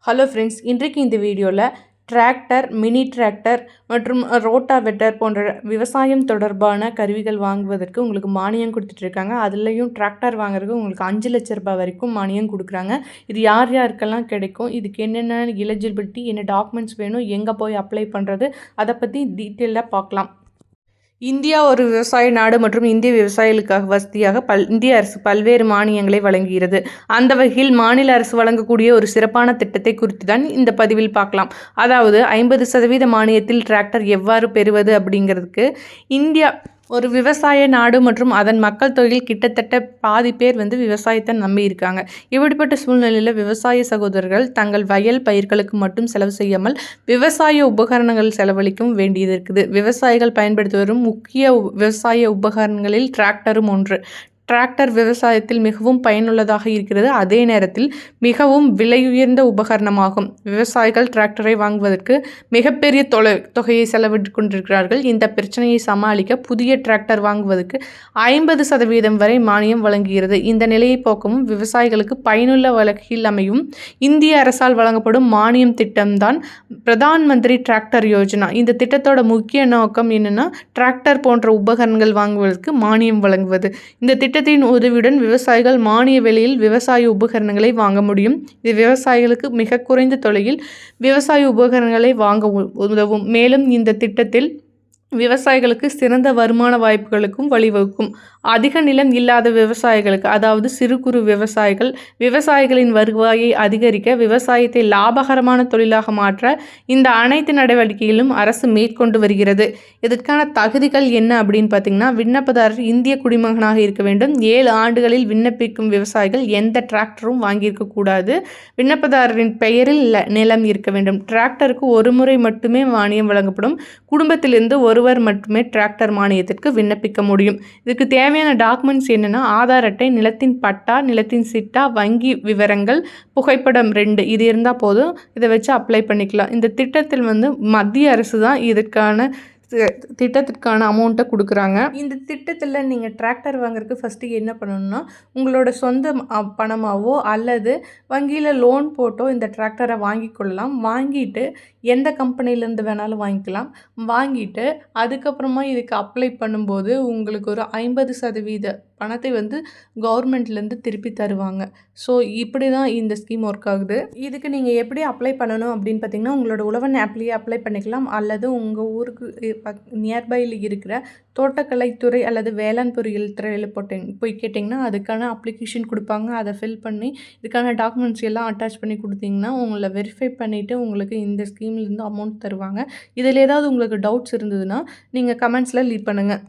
Hello friends, இன்றைக்கு இந்த வீடியோவில் டிராக்டர், மினி டிராக்டர் மற்றும் ரோட்டாவெட்டர் போன்ற விவசாயம் தொடர்பான கருவிகள் வாங்குவதற்கு உங்களுக்கு மானியம் கொடுத்துட்ருக்காங்க. அதுலேயும் டிராக்டர் வாங்குறதுக்கு உங்களுக்கு 5 லட்ச ரூபாய் வரைக்கும் மானியம் கொடுக்குறாங்க. இது யார் யாருக்கெல்லாம் கிடைக்கும், இதுக்கு என்னென்ன எலிஜிபிலிட்டி, என்ன டாக்குமெண்ட்ஸ் வேணும், எங்கே போய் அப்ளை பண்ணுறது, அதை பற்றி டீட்டெயிலாக பார்க்கலாம். இந்தியா ஒரு விவசாய நாடு மற்றும் இந்திய விவசாயிகளுக்காக வசதியாக இந்திய அரசு பல்வேறு மானியங்களை வழங்குகிறது. அந்த வகையில் மாநில அரசு வழங்கக்கூடிய ஒரு சிறப்பான திட்டத்தை குறித்து தான் இந்த பதிவில் பார்க்கலாம். அதாவது 50% மானியத்தில் டிராக்டர் எவ்வாறு பெறுவது அப்படிங்கிறதுக்கு. இந்தியா ஒரு விவசாய நாடு மற்றும் அதன் மக்கள் தொகையில் கிட்டத்தட்ட பாதி பேர் விவசாயத்தை நம்பி இருக்காங்க. இப்படிப்பட்ட சூழ்நிலையில் விவசாய சகோதரர்கள் தங்கள் வயல் பயிர்களுக்கு மட்டும் செலவு செய்யாமல் விவசாய உபகரணங்கள் செலவழிக்கும் வேண்டியது இருக்குது. விவசாயிகள் பயன்படுத்தி வரும் முக்கிய விவசாய உபகரணங்களில் டிராக்டரும் ஒன்று. டிராக்டர் விவசாயத்தில் மிகவும் பயனுள்ளதாக இருக்கிறது. அதே நேரத்தில் மிகவும் விலையுயர்ந்த உபகரணமாகும். விவசாயிகள் டிராக்டரை வாங்குவதற்கு மிகப்பெரிய தொகையை செலவிட்டு கொண்டிருக்கிறார்கள். இந்த பிரச்சனையை சமாளிக்க புதிய டிராக்டர் வாங்குவதற்கு 50% வரை மானியம் வழங்குகிறது. இந்த நிலையை போக்கவும் விவசாயிகளுக்கு பயனுள்ள வகையில் அமையும் இந்திய அரசால் வழங்கப்படும் மானியம் திட்டம்தான் பிரதான் மந்திரி டிராக்டர் யோஜனா. இந்த திட்டத்தோட முக்கிய நோக்கம் என்னன்னா, டிராக்டர் போன்ற உபகரணங்கள் வாங்குவதற்கு மானியம் வழங்குவது. இந்த திட்டத்தின் உதவியுடன் விவசாயிகள் மானிய விலையில் விவசாய உபகரணங்களை வாங்க முடியும். இது விவசாயிகளுக்கு மிக குறைந்த தொகையில் விவசாய உபகரணங்களை வாங்க உதவும். மேலும் இந்த திட்டத்தில் விவசாயிகளுக்கு சிறந்த வருமான வாய்ப்புகளுக்கும் வழிவகுக்கும். அதிக நிலம் இல்லாத விவசாயிகளுக்கு, அதாவது சிறு குறு விவசாயிகளின் வருவாயை அதிகரிக்க, விவசாயத்தை லாபகரமான தொழிலாக மாற்ற இந்த அனைத்து நடவடிக்கைகளும் அரசு மேற்கொண்டு வருகிறது. இதற்கான தகுதிகள் என்ன அப்படின்னு பார்த்தீங்கன்னா, விண்ணப்பதாரர் இந்திய குடிமகனாக இருக்க வேண்டும். 7 ஆண்டுகளில் விண்ணப்பிக்கும் விவசாயிகள் எந்த டிராக்டரும் வாங்கியிருக்க கூடாது. விண்ணப்பதாரரின் பெயரில் நிலம் இருக்க வேண்டும். டிராக்டருக்கு ஒரு முறை மட்டுமே மானியம் வழங்கப்படும். குடும்பத்திலிருந்து ஒருவர் மட்டுமே டிராக்டர் மானியத்திற்கு விண்ணப்பிக்க முடியும். இதுக்கு தேவையான டாக்குமெண்ட்ஸ் என்னன்னா, ஆதார் அட்டை, நிலத்தின் பட்டா, நிலத்தின் சிட்டா, வங்கி விவரங்கள், புகைப்படம் 2 இது இருந்தால் போதும். இதை வச்சு அப்ளை பண்ணிக்கலாம். இந்த திட்டத்தில் மத்திய அரசு தான் இதற்கான திட்டத்திற்கான அமௌண்ட்டை கொடுக்குறாங்க. இந்த திட்டத்தில் நீங்கள் டிராக்டர் வாங்குறதுக்கு ஃபஸ்ட்டு என்ன பண்ணணும்னா, உங்களோட சொந்த பணமாகவோ அல்லது வங்கியில் லோன் போட்டோ இந்த டிராக்டரை வாங்கி கொள்ளலாம். வாங்கிட்டு எந்த கம்பெனிலேருந்து வேணாலும் வாங்கிக்கலாம். வாங்கிட்டு அதுக்கப்புறமா இதுக்கு அப்ளை பண்ணும்போது உங்களுக்கு ஒரு 50% பணத்தை கவர்மெண்ட்லேருந்து திருப்பி தருவாங்க. ஸோ இப்படி தான் இந்த ஸ்கீம் ஒர்க் ஆகுது. இதுக்கு நீங்கள் எப்படி அப்ளை பண்ணணும் அப்படின்னு பார்த்தீங்கன்னா, உங்களோட உழவன் ஆப்லேயே அப்ளை பண்ணிக்கலாம். அல்லது உங்கள் ஊருக்கு நியர்பையில் இருக்கிற தோட்டக்கலைத்துறை அல்லது வேளாண் பொறியியல் துறையில் போய் கேட்டிங்கன்னா அதுக்கான அப்ளிகேஷன் கொடுப்பாங்க. அதை ஃபில் பண்ணி இதுக்கான டாக்குமெண்ட்ஸ் எல்லாம் அட்டாச் பண்ணி கொடுத்தீங்கன்னா உங்களை வெரிஃபை பண்ணிவிட்டு உங்களுக்கு இந்த ஸ்கீம்லேருந்து அமௌண்ட் தருவாங்க. இதில் ஏதாவது உங்களுக்கு டவுட்ஸ் இருந்ததுன்னா நீங்கள் கமெண்ட்ஸில் லீவ் பண்ணுங்கள்.